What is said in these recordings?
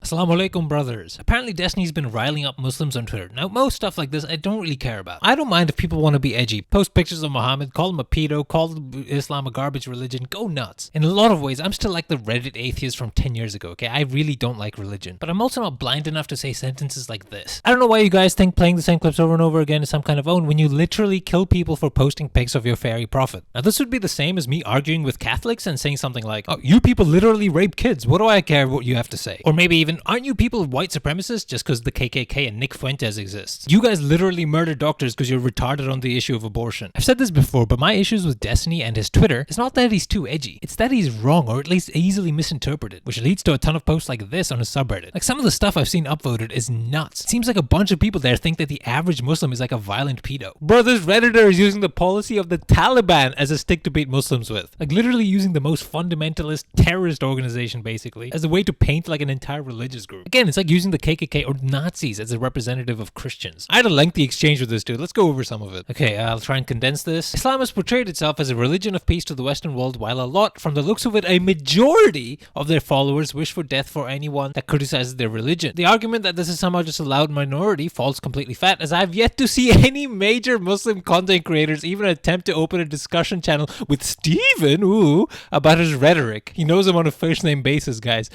Assalamu alaikum, brothers. Apparently Destiny's been riling up Muslims on Twitter. Now, most stuff like this I don't really care about. I don't mind if people want to be edgy. Post pictures of Muhammad, call him a pedo, call Islam a garbage religion, go nuts. In a lot of ways, I'm still like the Reddit atheist from 10 years ago, okay? I really don't like religion. But I'm also not blind enough to say sentences like this. I don't know why you guys think playing the same clips over and over again is some kind of own when you literally kill people for posting pics of your fairy prophet. Now, this would be the same as me arguing with Catholics and saying something like, oh, you people literally rape kids. What do I care what you have to say? Or maybe even, aren't you people white supremacists just because the KKK and Nick Fuentes exists? You guys literally murder doctors because you're retarded on the issue of abortion. I've said this before, but my issues with Destiny and his Twitter is not that he's too edgy. It's that he's wrong, or at least easily misinterpreted, which leads to a ton of posts like this on his subreddit. Like, some of the stuff I've seen upvoted is nuts. It seems like a bunch of people there think that the average Muslim is like a violent pedo. Bro, this redditor is using the policy of the Taliban as a stick to beat Muslims with. Like, literally using the most fundamentalist terrorist organization, basically, as a way to paint like an entire religious group. Again, it's like using the KKK or Nazis as a representative of Christians. I had a lengthy exchange with this dude. Let's go over some of it. Okay, I'll try and condense this. Islam has portrayed itself as a religion of peace to the Western world, while a lot, from the looks of it, a majority of their followers wish for death for anyone that criticizes their religion. The argument that this is somehow just a loud minority falls completely flat, as I've yet to see any major Muslim content creators even attempt to open a discussion channel with Steven, about his rhetoric. He knows him on a first name basis, guys.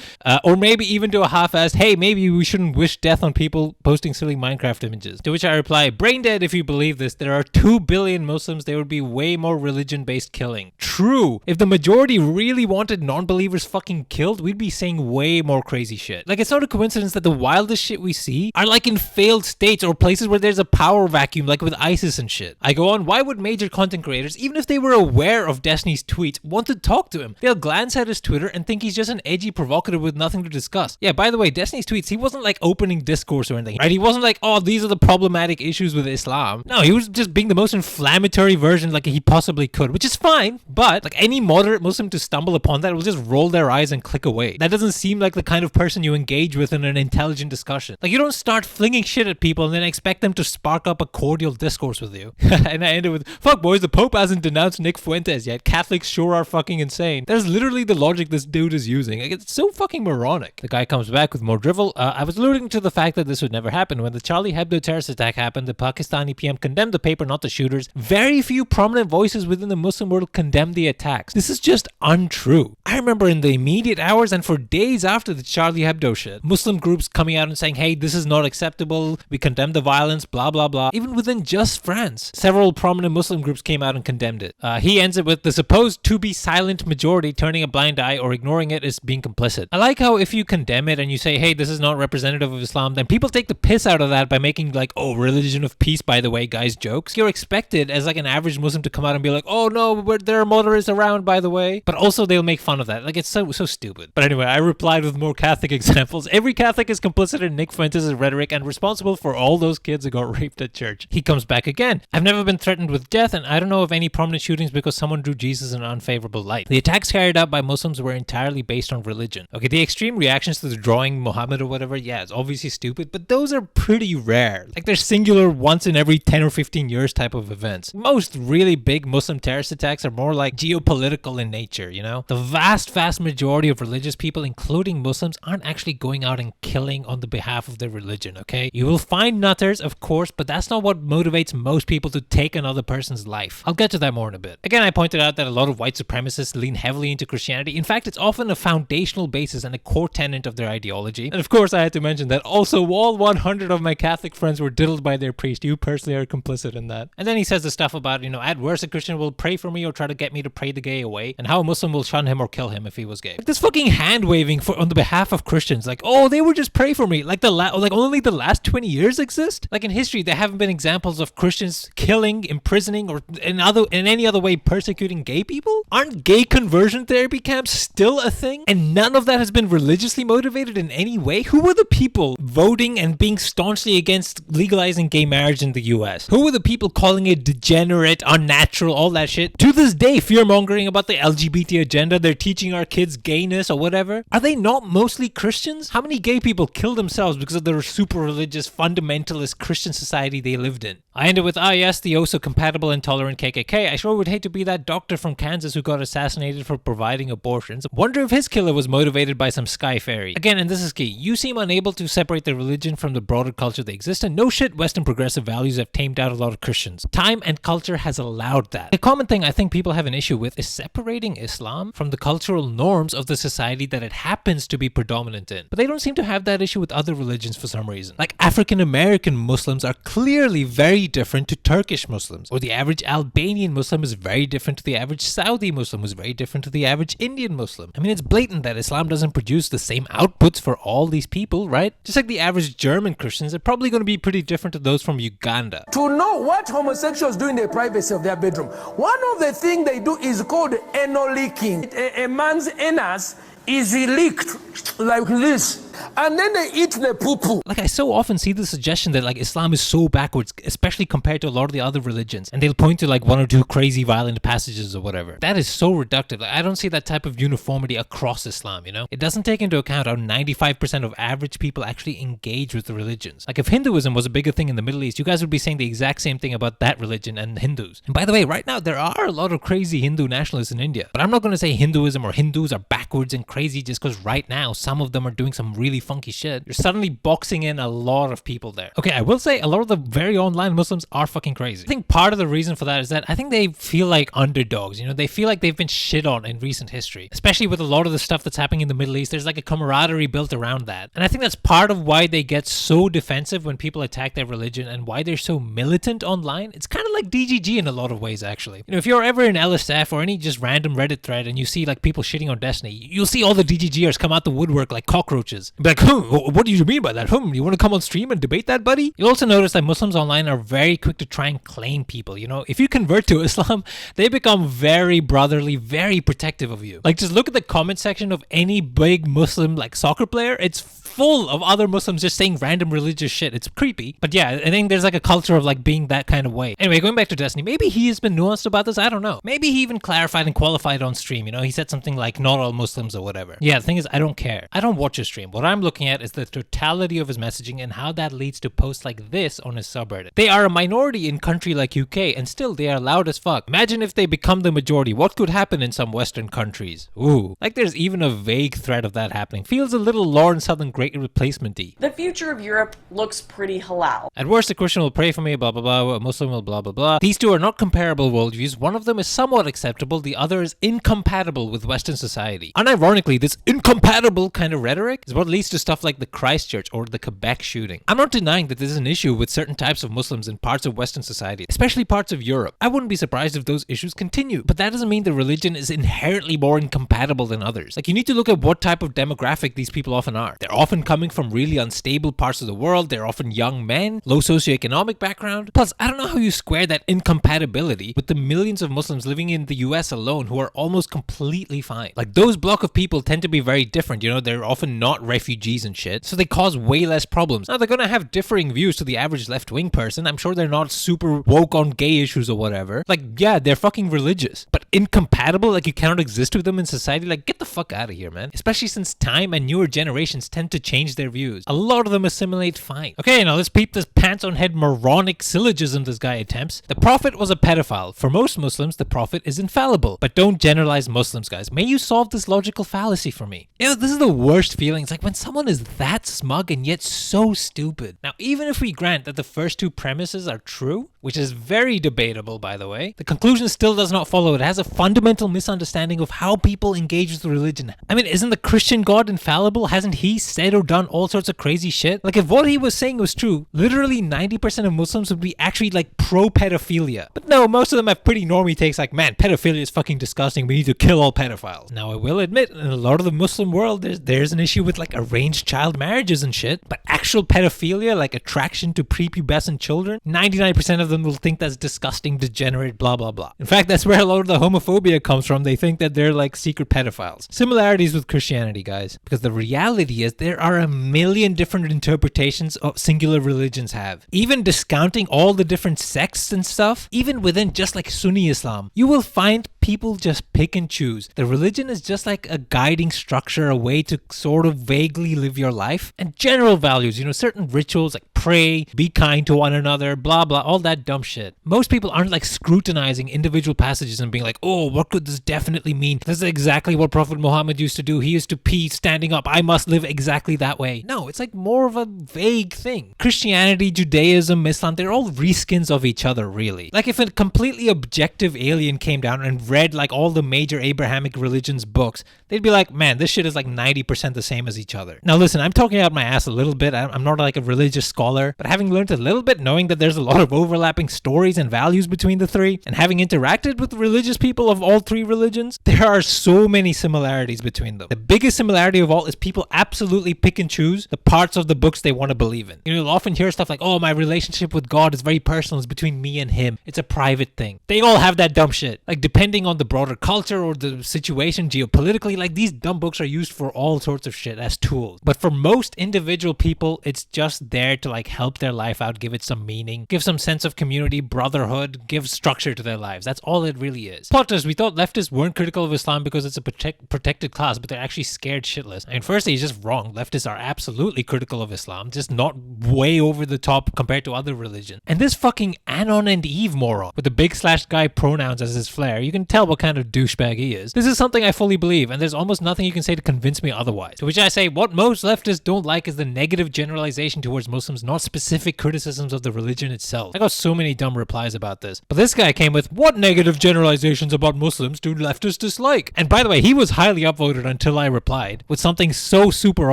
Or maybe even to a half-assed, hey, maybe we shouldn't wish death on people posting silly Minecraft images. To which I reply, brain dead if you believe this. There are 2 billion Muslims. There would be way more religion-based killing. True. If the majority really wanted non-believers fucking killed, we'd be saying way more crazy shit. Like, it's not a coincidence that the wildest shit we see are like in failed states or places where there's a power vacuum, like with ISIS and shit. I go on, why would major content creators, even if they were aware of Destiny's tweets, want to talk to him? They'll glance at his Twitter and think he's just an edgy provocateur with nothing to discuss. Yeah, by the way, Destiny's tweets, he wasn't like opening discourse or anything, right? He wasn't like, oh, these are the problematic issues with Islam. No, he was just being the most inflammatory version like he possibly could, which is fine, but like any moderate Muslim to stumble upon that will just roll their eyes and click away. That doesn't seem like the kind of person you engage with in an intelligent discussion. Like, you don't start flinging shit at people and then expect them to spark up a cordial discourse with you. And I ended with, fuck boys, the Pope hasn't denounced Nick Fuentes yet. Catholics sure are fucking insane. That's literally the logic this dude is using. Like, it's so fucking moronic. The guy comes back with more drivel. I was alluding to the fact that this would never happen. When the Charlie Hebdo terrorist attack happened, the Pakistani PM condemned the paper, not the shooters. Very few prominent voices within the Muslim world condemned the attacks. This is just untrue. I remember in the immediate hours and for days after the Charlie Hebdo shit, Muslim groups coming out and saying, hey, this is not acceptable, we condemn the violence, blah blah blah. Even within just France, several prominent Muslim groups came out and condemned it. He ends it with the supposed to be silent majority turning a blind eye or ignoring it as being complicit. I like how if you condemn it and you say, hey, this is not representative of Islam, then people take the piss out of that by making like, oh, religion of peace, by the way, guys, jokes. You're expected as like an average Muslim to come out and be like, oh no, but there are moderates around, by the way. But also they'll make fun of that. Like, it's so stupid. But anyway, I replied with more Catholic examples. Every Catholic is complicit in Nick Fuentes' rhetoric and responsible for all those kids who got raped at church. He comes back again. I've never been threatened with death, and I don't know of any prominent shootings because someone drew Jesus in an unfavorable light. The attacks carried out by Muslims were entirely based on religion. Okay, the extreme reactions to the drawing Muhammad or whatever, yeah, it's obviously stupid, but those are pretty rare. Like, they're singular once in every 10 or 15 years type of events. Most really big Muslim terrorist attacks are more like geopolitical in nature, you know? The vast majority of religious people, including Muslims, aren't actually going out and killing on the behalf of their religion, okay? You will find nutters, of course, but that's not what motivates most people to take another person's life. I'll get to that more in a bit. Again, I pointed out that a lot of white supremacists lean heavily into Christianity. In fact, it's often a foundational basis and a core tenet of their ideology. And of course, I had to mention that also all 100 of my Catholic friends were diddled by their priest. You personally are complicit in that. And then he says the stuff about, at worst, a Christian will pray for me or try to get me to pray the gay away, and how a Muslim will shun him or kill him if he was gay. Like, this fucking hand waving on the behalf of Christians, like, oh, they would just pray for me. Like, only the last 20 years exist? Like, in history, there haven't been examples of Christians killing, imprisoning, or in any other way persecuting gay people? Aren't gay conversion therapy camps still a thing? And none of that has been religiously motivated in any way? Who were the people voting and being staunchly against legalizing gay marriage in the US? Who were the people calling it degenerate, unnatural, all that shit? To this day, fear-mongering about the LGBT agenda, they're teaching our kids gayness or whatever. Are they not mostly Christians? How many gay people kill themselves because of the super religious, fundamentalist Christian society they lived in? I ended with, yes, the oh so compatible and tolerant KKK. I sure would hate to be that doctor from Kansas who got assassinated for providing abortions. Wonder if his killer was motivated by some sky fairy. Again, and this is key, you seem unable to separate the religion from the broader culture they exist in. No shit, Western progressive values have tamed out a lot of Christians. Time and culture has allowed that. A common thing I think people have an issue with is separating Islam from the cultural norms of the society that it happens to be predominant in. But they don't seem to have that issue with other religions for some reason. Like African American Muslims are clearly very different to Turkish Muslims, or the average Albanian Muslim is very different to the average Saudi Muslim, who's very different to the average Indian Muslim. I mean, it's blatant that Islam doesn't produce the same outputs for all these people, right? Just like the average German Christians are probably going to be pretty different to those from Uganda. To know what homosexuals do in the privacy of their bedroom, one of the things they do is called anal leaking. A man's anus is leaked like this, and then they eat the poo-poo. Like, I so often see the suggestion that like Islam is so backwards, especially compared to a lot of the other religions, and they'll point to like one or two crazy violent passages or whatever. That is so reductive. Like, I don't see that type of uniformity across Islam, you know? It doesn't take into account how 95% of average people actually engage with the religions. Like, if Hinduism was a bigger thing in the Middle East, you guys would be saying the exact same thing about that religion and Hindus. And by the way, right now there are a lot of crazy Hindu nationalists in India, but I'm not going to say Hinduism or Hindus are backwards and crazy just because right now some of them are doing some really funky shit. You're suddenly boxing in a lot of people there. Okay, I will say a lot of the very online Muslims are fucking crazy. I think part of the reason for that is that I think they feel like underdogs, you know? They feel like they've been shit on in recent history, especially with a lot of the stuff that's happening in the Middle East. There's like a camaraderie built around that, and I think that's part of why they get so defensive when people attack their religion and why they're so militant online. It's kind of like DGG in a lot of ways, actually. You know, if you're ever in LSF or any just random Reddit thread and you see like people shitting on Destiny, you'll see all the DGGers come out the woodwork like cockroaches. Be like, what do you mean by that? You want to come on stream and debate that, buddy? You'll also notice that Muslims online are very quick to try and claim people. You know, if you convert to Islam, they become very brotherly, very protective of you. Like, just look at the comment section of any big Muslim like soccer player. It's full of other Muslims just saying random religious shit. It's creepy. But yeah, I think there's like a culture of like being that kind of way. Anyway, going back to Destiny, maybe he has been nuanced about this. I don't know. Maybe he even clarified and qualified on stream. You know, he said something like not all Muslims or whatever. Yeah, the thing is, I don't care. I don't watch his stream. What I'm looking at is the totality of his messaging and how that leads to posts like this on his subreddit. They are a minority in country like UK, and still they are loud as fuck. Imagine if they become the majority. What could happen in some Western countries? Ooh. Like, there's even a vague threat of that happening. Feels a little Lauren Southern Great Replacement-y. The future of Europe looks pretty halal. At worst, a Christian will pray for me, blah blah blah, a Muslim will blah blah blah. These two are not comparable worldviews. One of them is somewhat acceptable, the other is incompatible with Western society. Unironically, this incompatible kind of rhetoric is what leads to stuff like the Christchurch or the Quebec shooting. I'm not denying that this is an issue with certain types of Muslims in parts of Western society, especially parts of Europe. I wouldn't be surprised if those issues continue, but that doesn't mean the religion is inherently more incompatible than others. Like, you need to look at what type of demographic these people often are. They're often coming from really unstable parts of the world. They're often young men, low socioeconomic background. Plus, I don't know how you square that incompatibility with the millions of Muslims living in the US alone who are almost completely fine. Like, those block of people tend to be very different, you know? They're often not refugees and shit, so they cause way less problems. Now, they're gonna have differing views to the average left-wing person. I'm sure they're not super woke on gay issues or whatever. Like, yeah, they're fucking religious, but incompatible, like you cannot exist with them in society. Like, get the fuck out of here, man. Especially since time and newer generations tend to change their views. A lot of them assimilate fine. Okay, now let's peep this pants-on-head moronic syllogism this guy attempts. The Prophet was a pedophile. For most Muslims, the Prophet is infallible. But don't generalize Muslims, guys. May you solve this logical fallacy for me. You know, this is the worst feeling. It's like when someone is that smug and yet so stupid. Now, even if we grant that the first two premises are true, which is very debatable, by the way, the conclusion still does not follow. It has a fundamental misunderstanding of how people engage with religion. I mean, isn't the Christian God infallible? Hasn't he said or done all sorts of crazy shit? Like, if what he was saying was true, literally 90% of Muslims would be actually like pro-pedophilia. But no, most of them have pretty normie takes like, man, pedophilia is fucking disgusting. We need to kill all pedophiles. Now, I will admit, in a lot of the Muslim world, there's an issue with like arranged child marriages and shit. But actual pedophilia, like attraction to prepubescent children, 99% of them will think that's disgusting, degenerate, blah blah blah. In fact, that's where a lot of the homophobia comes from. They think that they're like secret pedophiles. Similarities with Christianity, guys, because the reality is there are a million different interpretations of singular religions have. Even discounting all the different sects and stuff, even within just like Sunni Islam, you will find people just pick and choose. The religion is just like a guiding structure, a way to sort of vaguely live your life, and general values, certain rituals like pray, be kind to one another, blah blah, all that dumb shit. Most people aren't like scrutinizing individual passages and being like, oh, what could this definitely mean? This is exactly what Prophet Muhammad used to do. He used to pee standing up. I must live exactly that way. No, it's like more of a vague thing. Christianity, Judaism, Islam, they're all reskins of each other, really. Like if a completely objective alien came down and read like all the major Abrahamic religions books, they'd be like, man, this shit is like 90% the same as each other. Now listen, I'm talking out my ass a little bit. I'm not like a religious scholar, but having learned a little bit, knowing that there's a lot of overlapping stories and values between the three, and having interacted with religious people of all three religions, there are so many similarities between them. The biggest similarity of all is people absolutely pick and choose the parts of the books they want to believe in. You'll often hear stuff like, oh, my relationship with God is very personal. It's between me and him. It's a private thing. They all have that dumb shit. Like depending on the broader culture or the situation geopolitically, like these dumb books are used for all sorts of shit as tools. But for most individual people, it's just there to like help their life out, give it some meaning, give some sense of community, brotherhood, give structure to their lives. That's all it really is. Plot twist, we thought leftists weren't critical of Islam because it's a protected class, but they're actually scared shitless. I mean, firstly, it's just wrong. Leftists are absolutely critical of Islam, just not way over the top compared to other religions. And this fucking Anon and Eve moron with the big slash guy pronouns as his flair, you can tell what kind of douchebag he is. This is something I fully believe, and there's almost nothing you can say to convince me otherwise. To which I say, what most leftists don't like is the negative generalization towards Muslims, not specific criticisms of the religion itself. I got so many dumb replies about this. But this guy came with, what negative generalizations about Muslims do leftists dislike? And by the way, he was highly upvoted until I replied with something so super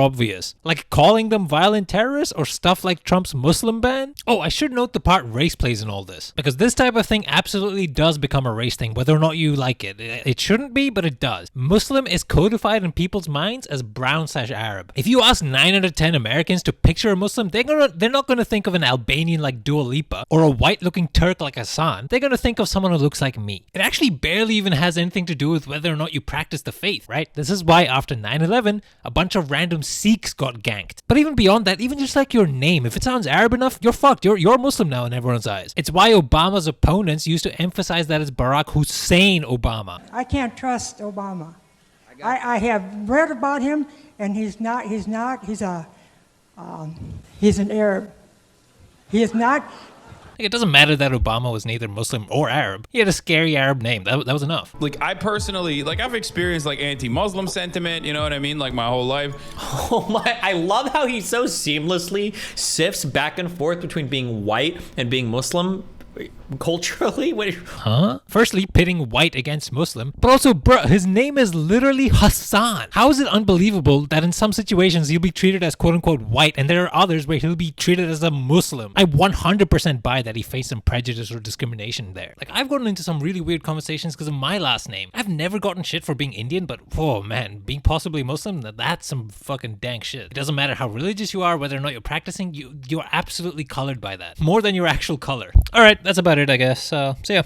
obvious, like calling them violent terrorists or stuff like Trump's Muslim ban. Oh, I should note the part race plays in all this, because this type of thing absolutely does become a race thing, whether or not you like it. It shouldn't be, but it does. Muslim is codified in people's minds as brown/Arab. If you ask 9 out of 10 Americans to picture a Muslim, they're not gonna think of an Albanian like Dua Lipa or a white-looking Turk like Hasan. They're gonna think of someone who looks like me. It actually barely even has anything to do with whether or not you practice the faith, right? This is why after 9/11, a bunch of random Sikhs got ganked. But even beyond that, even just like your name, if it sounds Arab enough, you're fucked. You're Muslim now in everyone's eyes. It's why Obama's opponents used to emphasize that it's Barack Hussein Obama. I can't trust Obama. I have read about him, and he's an Arab. He is not. Like, it doesn't matter that Obama was neither Muslim or Arab. He had a scary Arab name. That was enough. Like, I personally, like, I've experienced like anti-Muslim sentiment, you know what I mean? Like my whole life. Oh my, I love how he so seamlessly sifts back and forth between being white and being Muslim. Culturally? Wait. Huh? Firstly, pitting white against Muslim, but also, bruh, his name is literally Hasan. How is it unbelievable that in some situations he'll be treated as quote-unquote white, and there are others where he'll be treated as a Muslim? I 100% buy that he faced some prejudice or discrimination there. Like, I've gotten into some really weird conversations because of my last name. I've never gotten shit for being Indian, but oh man, being possibly Muslim, that's some fucking dank shit. It doesn't matter how religious you are, whether or not you're practicing, you're absolutely colored by that. More than your actual color. Alright, that's about it, I guess. See ya.